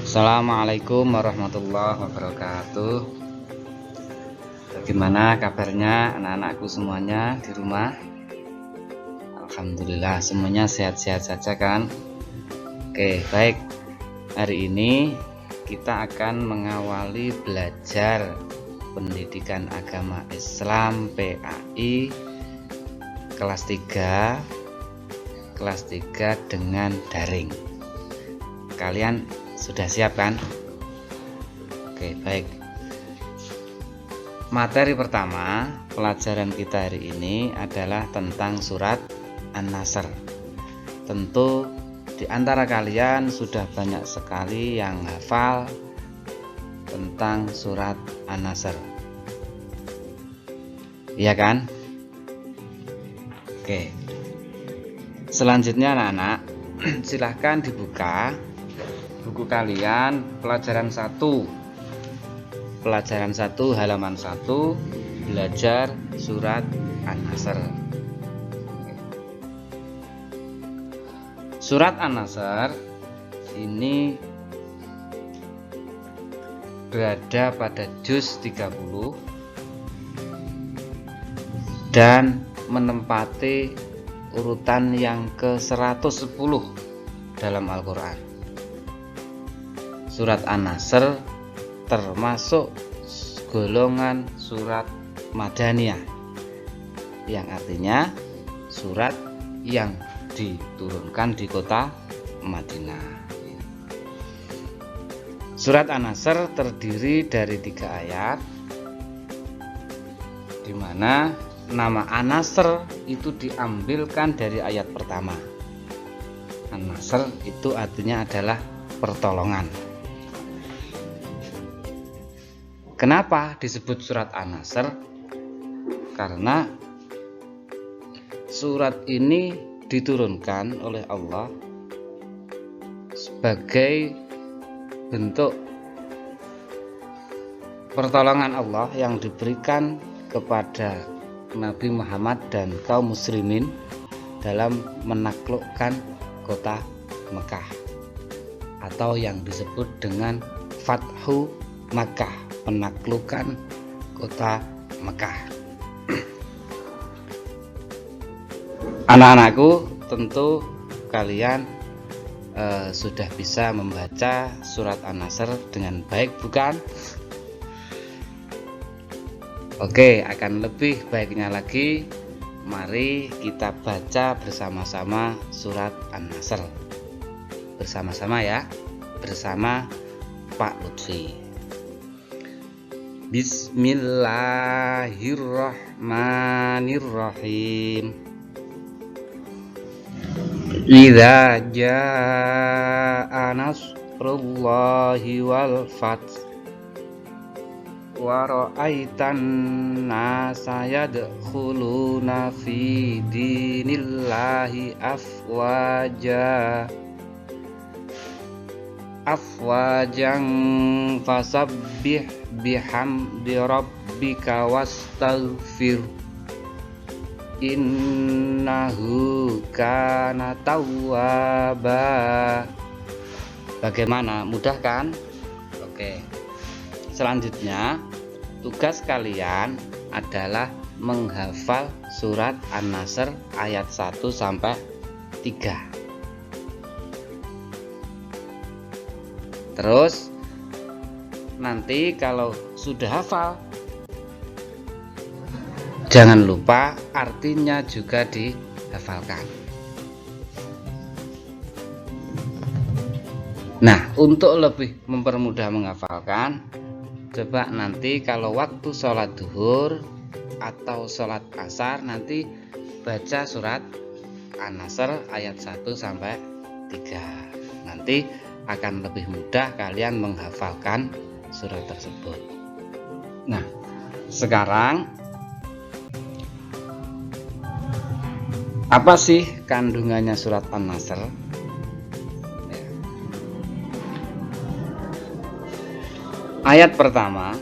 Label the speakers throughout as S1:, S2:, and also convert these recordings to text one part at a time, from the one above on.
S1: Assalamualaikum warahmatullahi wabarakatuh. Bagaimana kabarnya anak-anakku semuanya di rumah? Alhamdulillah semuanya sehat-sehat saja kan? Oke, baik. Hari ini kita akan mengawali belajar pendidikan agama Islam PAI kelas 3 dengan daring. Kalian sudah siap kan? Oke, baik. Materi pertama pelajaran kita hari ini adalah tentang surat An-Nasr. Tentu di antara kalian sudah banyak sekali yang hafal tentang surat An-Nasr. Iya kan? Oke. Selanjutnya anak-anak, silahkan dibuka buku kalian pelajaran 1 halaman 1, belajar surat An-Nasr. Surat An-Nasr ini berada pada juz 30 dan menempati urutan yang ke-110 dalam Al-Quran. Surat An-Nasr termasuk golongan surat Madaniyah, yang artinya surat yang diturunkan di kota Madinah. Surat An-Nasr terdiri dari 3 ayat, di mana nama An-Nasr itu diambilkan dari ayat pertama. An-Nasr itu artinya adalah pertolongan. Kenapa disebut surat An-Nasr? Karena surat ini diturunkan oleh Allah sebagai bentuk pertolongan Allah yang diberikan kepada Nabi Muhammad dan kaum muslimin dalam menaklukkan kota Mekah, atau yang disebut dengan Fathu Makkah, penaklukan kota Mekah. Anak-anakku, tentu kalian sudah bisa membaca surat An-Nasr dengan baik, bukan? Oke, akan lebih baiknya lagi, mari kita baca bersama-sama surat An-Nasr. Bersama-sama ya, bersama Pak Lutfi. Bismillahirrahmanirrahim. Idza jaa nasrullahi wal fath wa ra'aitan nasa yadkhuluna fi dinillahi afwajan fasabbih bihamdi rabbika wastaghfir innahu kana tawwaba. Bagaimana? Mudah kan? Oke. Selanjutnya, tugas kalian adalah menghafal surat An-Nasr ayat 1 sampai 3. Terus nanti kalau sudah hafal, jangan lupa artinya juga dihafalkan. Nah, untuk lebih mempermudah menghafalkan, coba nanti kalau waktu sholat duhur atau sholat asar, nanti baca surat An-Nasr ayat 1 sampai 3. Nanti akan lebih mudah kalian menghafalkan surat tersebut. Nah, sekarang apa sih kandungannya surat An-Nasr? Ayat pertama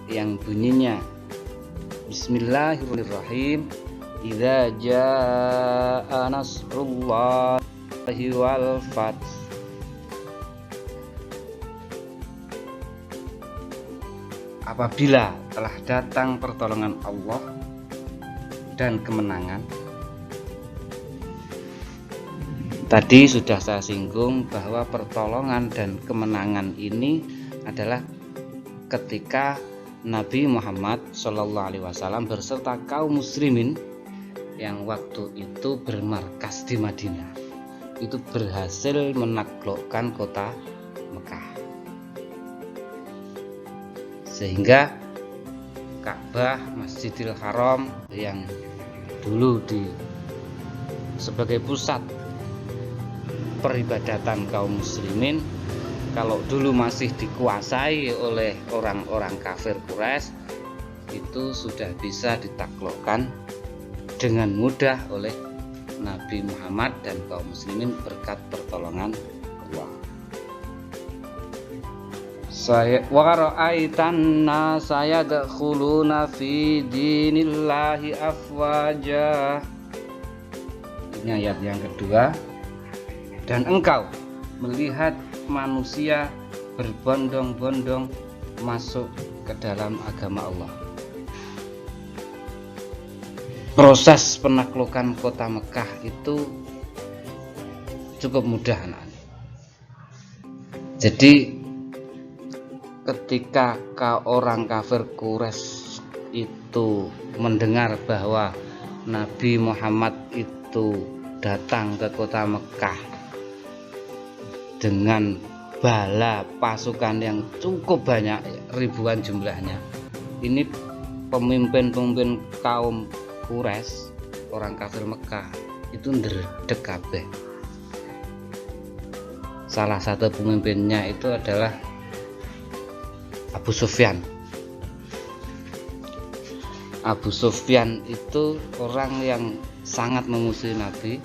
S1: yang bunyinya Bismillahirrahmanirrahim. Idza jaa nasrullahi wal fath. apabila telah datang pertolongan Allah dan kemenangan. Tadi sudah saya singgung bahwa pertolongan dan kemenangan ini adalah ketika Nabi Muhammad SAW berserta kaum muslimin yang waktu itu bermarkas di Madinah itu berhasil menaklukkan kota Mekah, sehingga Ka'bah, Masjidil Haram yang dulu sebagai pusat peribadatan kaum muslimin, kalau dulu masih dikuasai oleh orang-orang kafir Quraisy, itu sudah bisa ditaklukkan dengan mudah oleh Nabi Muhammad dan kaum muslimin berkat pertolongan Allah. Wa ra'aitan nasa yadkhuluna fi dinillahi afwaja. Ini ayat yang kedua. Dan engkau melihat manusia berbondong-bondong masuk ke dalam agama Allah. Proses penaklukan kota Mekah itu cukup mudah, anak. Jadi ketika orang kafir Quraisy itu mendengar bahwa Nabi Muhammad itu datang ke kota Mekah dengan bala pasukan yang cukup banyak, ribuan jumlahnya, ini pemimpin-pemimpin kaum Quraisy, orang kafir Mekah itu ndredeg kabeh. Salah satu pemimpinnya itu adalah Abu Sufyan. Abu Sufyan itu orang yang sangat memusuhi Nabi,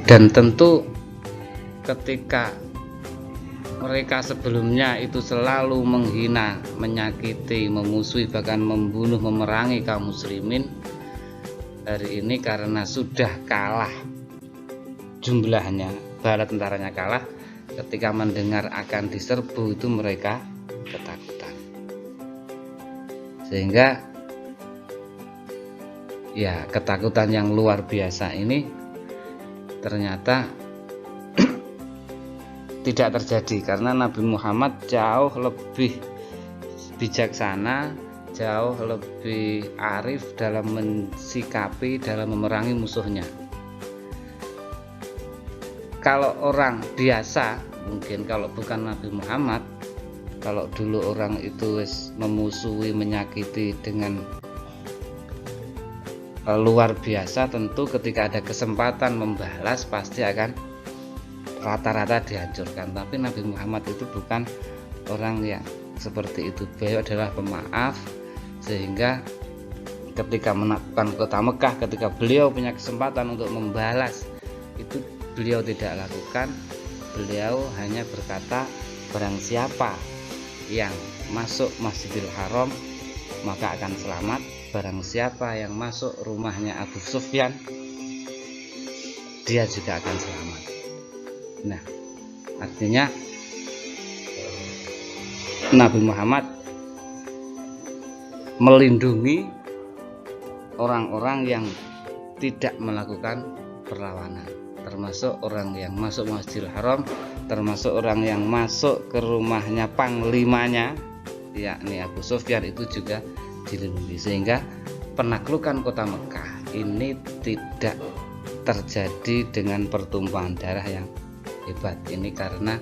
S1: dan tentu ketika mereka sebelumnya itu selalu menghina, menyakiti, memusuhi, bahkan membunuh, memerangi kaum muslimin, hari ini karena sudah kalah jumlahnya, bala tentaranya kalah, ketika mendengar akan diserbu itu mereka ketakutan, sehingga ya ketakutan yang luar biasa ini ternyata tidak terjadi, karena Nabi Muhammad jauh lebih bijaksana, jauh lebih arif dalam mensikapi, dalam memerangi musuhnya. Kalau orang biasa, mungkin kalau bukan Nabi Muhammad, kalau dulu orang itu memusuhi, menyakiti dengan luar biasa, tentu ketika ada kesempatan membalas pasti akan rata-rata dihancurkan. Tapi Nabi Muhammad itu bukan orang yang seperti itu. Beliau adalah pemaaf, sehingga ketika menaklukkan kota Mekah, ketika beliau punya kesempatan untuk membalas, itu beliau tidak lakukan. Beliau hanya berkata, barang siapa yang masuk Masjidil Haram maka akan selamat, barang siapa yang masuk rumahnya Abu Sufyan dia juga akan selamat. Nah, artinya Nabi Muhammad melindungi orang-orang yang tidak melakukan perlawanan, termasuk orang yang masuk Masjidil Haram, termasuk orang yang masuk ke rumahnya panglimanya, yakni Abu Sufyan, itu juga dilindungi, sehingga penaklukan kota Mekah ini tidak terjadi dengan pertumpahan darah yang hebat. Ini karena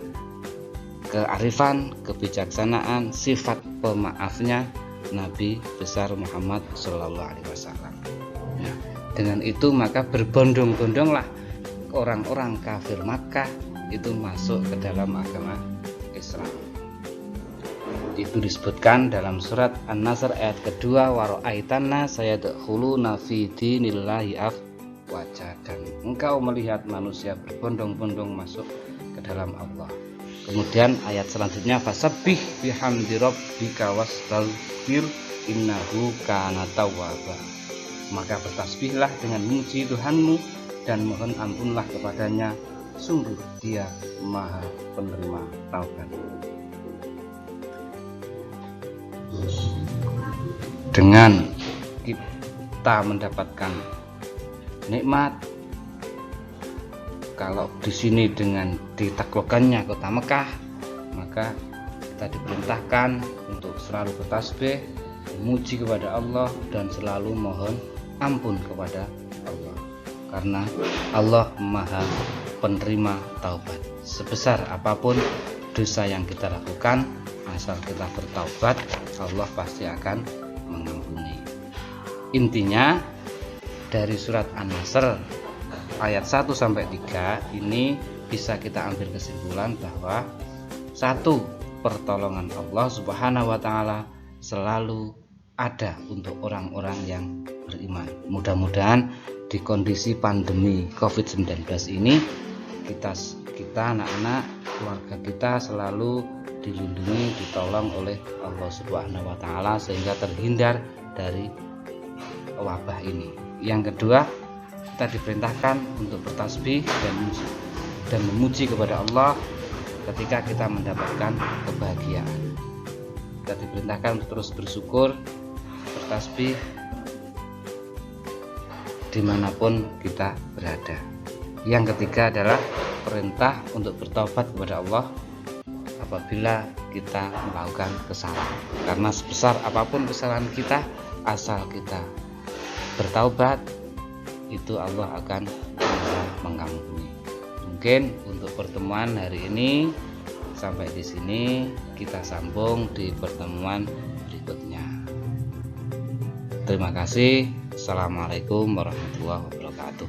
S1: kearifan, kebijaksanaan, sifat pemaafnya Nabi besar Muhammad SAW. Nah, dengan itu maka berbondong-bondonglah orang-orang kafir Makkah itu masuk ke dalam agama Islam. Itu disebutkan dalam surat An-Nasr ayat kedua, wa ra'aitanna sayadkhuluna fi dinillahi afwaja, dan engkau melihat manusia berbondong-bondong masuk ke dalam Allah. Kemudian ayat selanjutnya, fasabbih bihamdi rabbika wastaghfir innahu kana tawwaba, maka bertasbihlah dengan memuji Tuhanmu dan mohon ampunlah kepadanya, sungguh Dia Maha penerima taubat. Dengan kita mendapatkan nikmat, kalau di sini dengan ditaklukkannya kota Mekah, maka kita diperintahkan untuk selalu bertasbih, memuji kepada Allah, dan selalu mohon ampun kepada Allah, karena Allah Maha penerima taubat. Sebesar apapun dosa yang kita lakukan, asal kita bertaubat, Allah pasti akan mengampuni. Intinya dari surat An-Nasr ayat 1-3 ini bisa kita ambil kesimpulan bahwa satu, pertolongan Allah Subhanahu wa taala selalu ada untuk orang-orang yang beriman. Mudah-mudahan di kondisi pandemi COVID-19 ini kita anak-anak, keluarga kita selalu dilindungi, ditolong oleh Allah Subhanahu wa taala sehingga terhindar dari wabah ini. Yang kedua, kita diperintahkan untuk bertasbih dan memuji kepada Allah ketika kita mendapatkan kebahagiaan. Kita diperintahkan untuk terus bersyukur, bertasbih dimanapun kita berada. Yang ketiga adalah perintah untuk bertobat kepada Allah apabila kita melakukan kesalahan, karena sebesar apapun kesalahan kita, asal kita bertaubat, itu Allah akan mengampuni. Mungkin untuk pertemuan hari ini sampai di sini, kita sambung di pertemuan berikutnya. Terima kasih. Assalamualaikum warahmatullahi wabarakatuh.